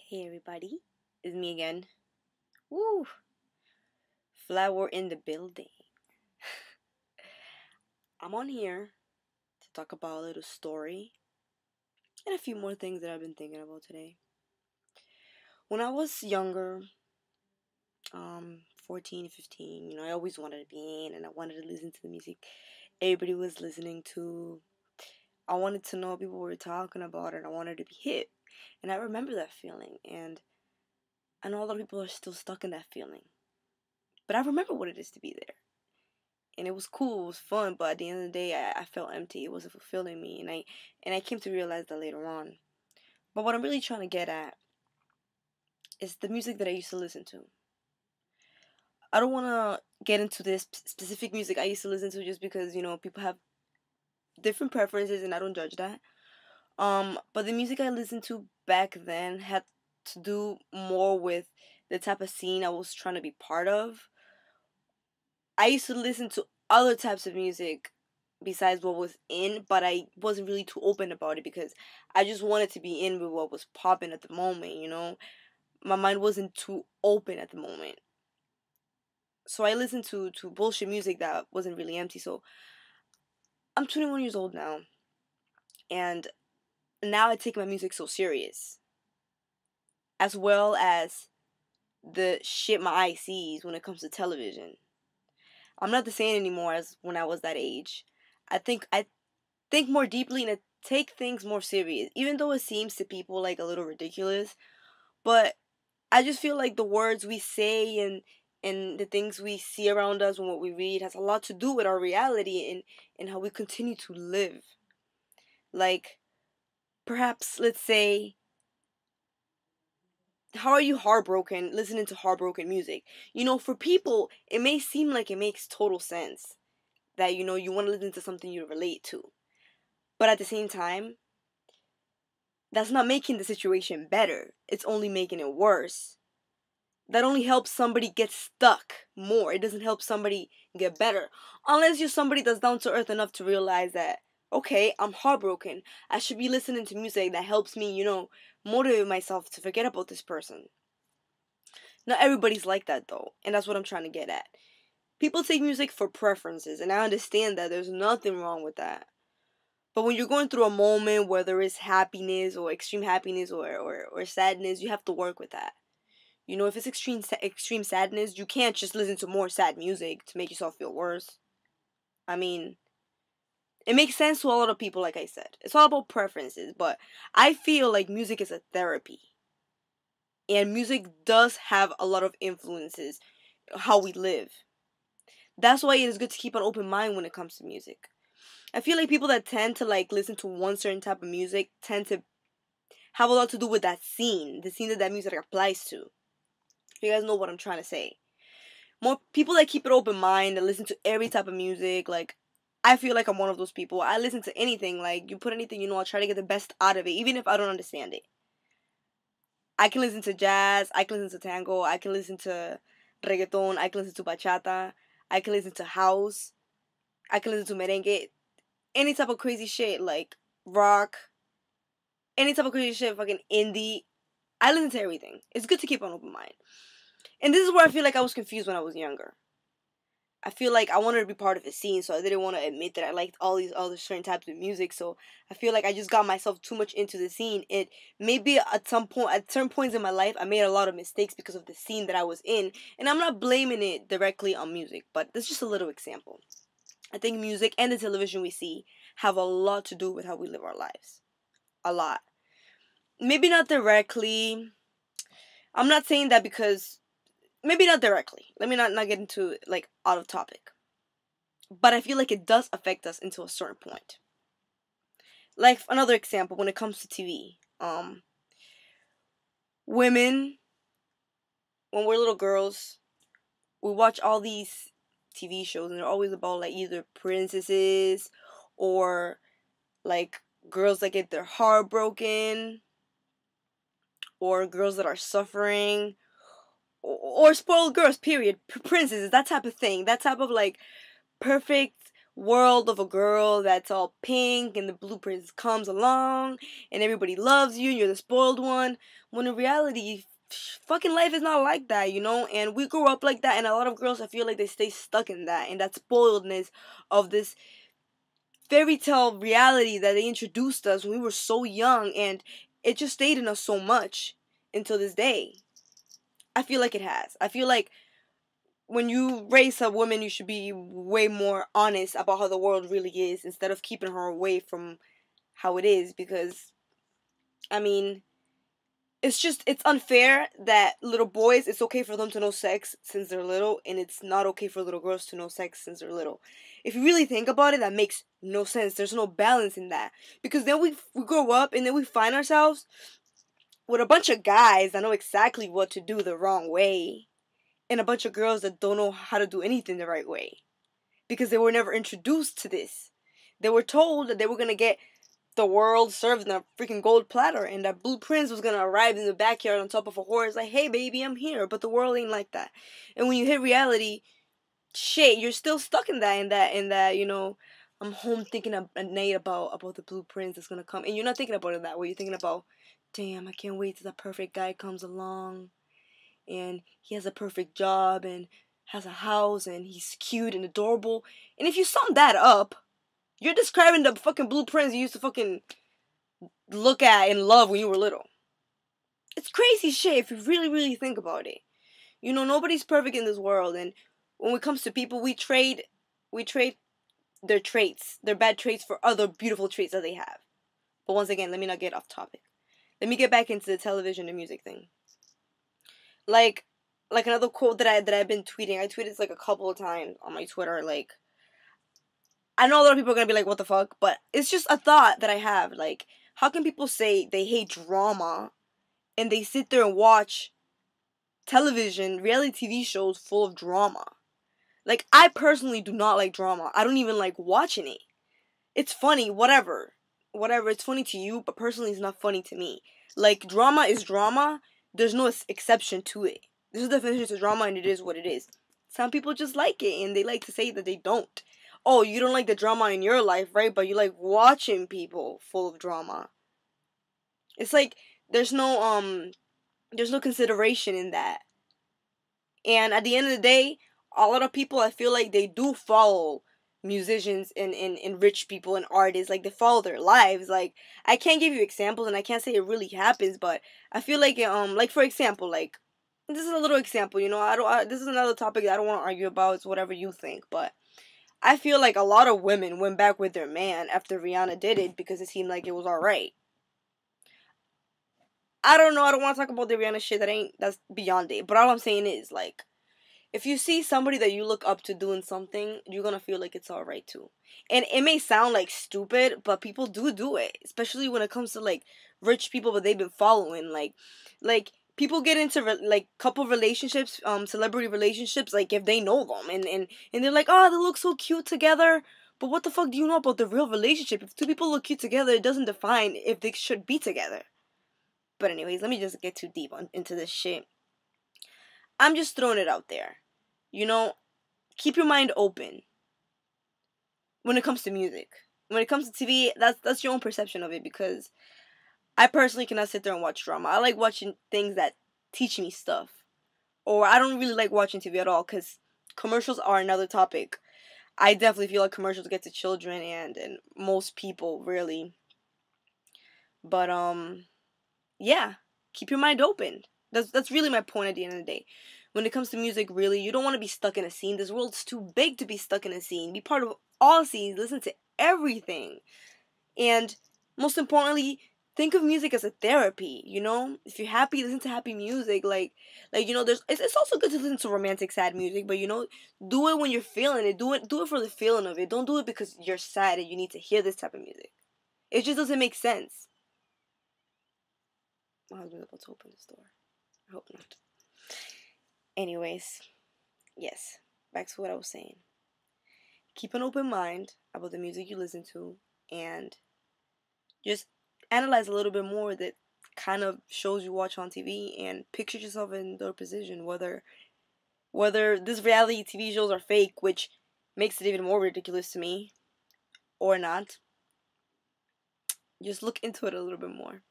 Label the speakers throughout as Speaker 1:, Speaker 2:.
Speaker 1: Hey everybody, it's me again. Woo! Flower in the building. I'm on here to talk about a little story and a few more things that I've been thinking about today. When I was younger, 14, 15, I always wanted to be in and I wanted to listen to the music everybody was listening to. I wanted to know what people were talking about and I wanted to be hip. And I remember that feeling, and I know a lot of people are still stuck in that feeling. But I remember what it is to be there. And it was cool, it was fun, but at the end of the day, I felt empty. It wasn't fulfilling me, and I came to realize that later on. But what I'm really trying to get at is the music that I used to listen to. I don't want to get into this specific music I used to listen to just because people have different preferences, and I don't judge that. But the music I listened to back then had to do more with the type of scene I was trying to be part of. I used to listen to other types of music besides what was in, but I wasn't really too open about it because I just wanted to be in with what was popping at the moment. My mind wasn't too open at the moment. So I listened to bullshit music that wasn't really empty. So I'm 21 years old now, and now I take my music so serious, as well as the shit my eye sees when it comes to television. I'm not the same anymore as when I was that age. I think more deeply and I take things more serious, even though it seems to people like a little ridiculous. But I just feel like the words we say and the things we see around us and what we read has a lot to do with our reality and how we continue to live. Like, perhaps, let's say, how are you heartbroken listening to heartbroken music? For people, it may seem like it makes total sense that, you want to listen to something you relate to. But at the same time, that's not making the situation better. It's only making it worse. That only helps somebody get stuck more. It doesn't help somebody get better. Unless you're somebody that's down to earth enough to realize that, okay, I'm heartbroken. I should be listening to music that helps me, motivate myself to forget about this person. Not everybody's like that though, and that's what I'm trying to get at. People take music for preferences, and I understand that there's nothing wrong with that. But when you're going through a moment where there is happiness or extreme happiness or sadness, you have to work with that. If it's extreme sadness, you can't just listen to more sad music to make yourself feel worse. I mean, it makes sense to a lot of people, like I said. It's all about preferences, but I feel like music is a therapy. And music does have a lot of influences how we live. That's why it is good to keep an open mind when it comes to music. I feel like people that tend to listen to one certain type of music tend to have a lot to do with that scene, the scene that music applies to. You guys know what I'm trying to say. More people that keep an open mind and listen to every type of music, I feel like I'm one of those people. I listen to anything, you put anything, I'll try to get the best out of it, even if I don't understand it. I can listen to jazz, I can listen to tango, I can listen to reggaeton, I can listen to bachata, I can listen to house, I can listen to merengue, any type of crazy shit, like rock, any type of crazy shit, fucking indie. I listen to everything. It's good to keep an open mind. And this is where I feel like I was confused when I was younger. I feel like I wanted to be part of the scene, so I didn't want to admit that I liked all these other certain types of music. So I feel like I just got myself too much into the scene. It maybe at certain points in my life, I made a lot of mistakes because of the scene that I was in, and I'm not blaming it directly on music, but that's just a little example. I think music and the television we see have a lot to do with how we live our lives. A lot. Maybe not directly. I'm not saying that because maybe not directly. Let me not get into out of topic. But I feel like it does affect us until a certain point. Like another example when it comes to TV. Women, when we're little girls, we watch all these TV shows and they're always about either princesses or girls that get their heart broken or girls that are suffering or spoiled girls, period. Princesses, that type of thing. That type of perfect world of a girl that's all pink and the blue prince comes along and everybody loves you and you're the spoiled one, when in reality fucking life is not like that, you know? And we grew up like that, and a lot of girls, I feel like they stay stuck in that spoiledness of this fairy tale reality that they introduced us when we were so young, and it just stayed in us so much until this day. I feel like it has. I feel like when you raise a woman, you should be way more honest about how the world really is instead of keeping her away from how it is, because, I mean, it's unfair that little boys, it's okay for them to know sex since they're little, and it's not okay for little girls to know sex since they're little. If you really think about it, that makes no sense. There's no balance in that, because then we grow up and then we find ourselves with a bunch of guys that know exactly what to do the wrong way, and a bunch of girls that don't know how to do anything the right way, because they were never introduced to this. They were told that they were gonna get the world served in a freaking gold platter, and that Blue Prince was gonna arrive in the backyard on top of a horse, like, hey baby, I'm here. But the world ain't like that. And when you hit reality, shit, you're still stuck in that, you know, I'm home thinking at night about the Blue Prince that's gonna come. And you're not thinking about it that way. You're thinking about, damn, I can't wait till the perfect guy comes along and he has a perfect job and has a house and he's cute and adorable. And if you sum that up, you're describing the fucking Blue Prince you used to fucking look at and love when you were little. It's crazy shit if you really, really think about it. You know, nobody's perfect in this world, and when it comes to people, we trade their traits, their bad traits, for other beautiful traits that they have. But once again, let me not get off topic. Let me get back into the television and music thing. Like another quote that I've been tweeting. I tweeted this like a couple of times on my Twitter. Like, I know a lot of people are gonna be like, "What the fuck?" But it's just a thought that I have. Like, how can people say they hate drama and they sit there and watch television, reality TV shows full of drama? Like, I personally do not like drama. I don't even like watching it. It's funny, whatever. Whatever, it's funny to you, but personally it's not funny to me. Like, drama is drama. There's no exception to it. This is the definition of drama, and it is what it is. Some people just like it, and they like to say that they don't. Oh, you don't like the drama in your life, right? But you like watching people full of drama. It's like there's no consideration in that. And at the end of the day, a lot of people, I feel like they do follow musicians and rich people and artists. Like, they follow their lives. Like, I can't give you examples and I can't say it really happens, but I feel like like, for example, like, this is a little example, you know. This is another topic that I don't want to argue about. It's whatever you think, but I feel like a lot of women went back with their man after Rihanna did it because it seemed like it was alright. I don't know, I don't want to talk about the Rihanna shit. That's beyond it. But all I'm saying is, like, if you see somebody that you look up to doing something, you're gonna feel like it's alright too. And it may sound like stupid, but people do it. Especially when it comes to, like, rich people that they've been following. Like people get into like couple relationships, celebrity relationships, like, if they know them, and they're like, oh, they look so cute together. But what the fuck do you know about the real relationship? If two people look cute together, it doesn't define if they should be together. But anyways, let me just get too deep into this shit. I'm just throwing it out there. You know, keep your mind open when it comes to music. When it comes to TV, that's your own perception of it, because I personally cannot sit there and watch drama. I like watching things that teach me stuff. Or I don't really like watching TV at all, because commercials are another topic. I definitely feel like commercials get to children and most people, really. But yeah, keep your mind open. That's really my point at the end of the day. When it comes to music, really, you don't want to be stuck in a scene. This world's too big to be stuck in a scene. Be part of all scenes. Listen to everything. And most importantly, think of music as a therapy, you know? If you're happy, listen to happy music. Like you know, it's also good to listen to romantic, sad music, but, you know, do it when you're feeling it. Do it for the feeling of it. Don't do it because you're sad and you need to hear this type of music. It just doesn't make sense. My husband's about to open the door. I hope not. Anyways, yes, back to what I was saying. Keep an open mind about the music you listen to, and just analyze a little bit more the kind of shows you watch on TV, and picture yourself in their position, whether these reality TV shows are fake, which makes it even more ridiculous to me, or not. Just look into it a little bit more.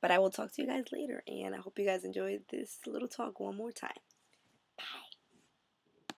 Speaker 1: But I will talk to you guys later, and I hope you guys enjoyed this little talk one more time.